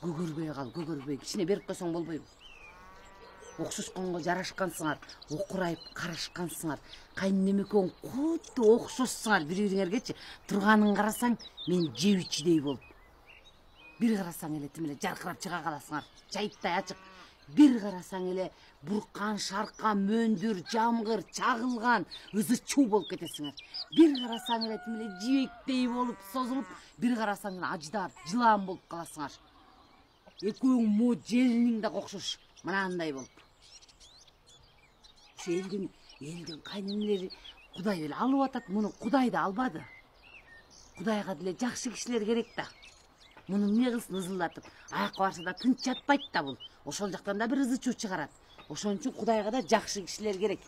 Көгөрбөй кал, көгөрбөй. Кичине берип койсоң болбойбу. Окшошконго жарашкансыңар, окурайып карашкансыңар. Кайненем экөөң куту окшошсуңар бири-бириңергечи. Турганын карасаң, мен жебичидей болуп. Бир карасаң эле тим эле жаркырап чыга каласыңар. Жайыттай ачык. Бир карасаң эле буркан, шаркан, мөндүр, жамгыр, чагылган, ызы чуу болуп кетесиңер. Бир карасаң эле тим эле жибектей болуп, созулуп, бир карасаң эле аждар, жылан болуп каласыңар. Экөөң мо желиниң да окшош, мынандай болуп. Ушу элдин кайненелери Кудай эле алып атат, муну Кудай да албады. Кудайга деле жакшы кишилер керек да. Муну эмне кылсын ызылдатып, аякка барса да тынч жатпайт да бул. Ошол жактан да бир ызы чуу чыгарат. Ошон үчүн Кудайга да жакшы кишилер керек.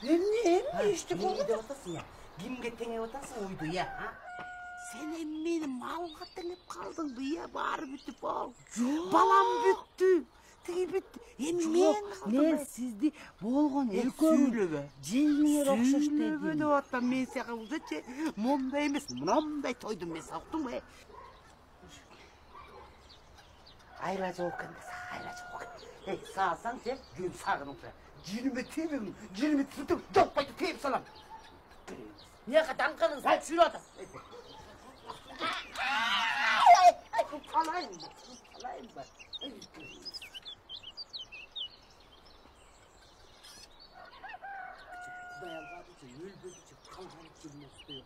Эмне ишти болду деп атасың я? Кимге теңеп атасың уйду я? Сен мени малга теңеп калдыңбы я? Баары бүтүп ал. Балам бүттү. Тиги бүттү. Мен сизди болгон экөөңү желиңер окшош дедим. Деп атам мен сага узачы. Мондай эмес, мындай тойдум мен сактымбы? Айла жок экен, айла жок. Саасаң же, күн сагыныңчы. Жиниме тебем, жиниме түтүп, жоппайды теп салам. Мияка даңканын сал чүйрүп атасың. Қалайын ба. Құдай алғадычы, өлбөдүчү, қалғанып жүрмөстө.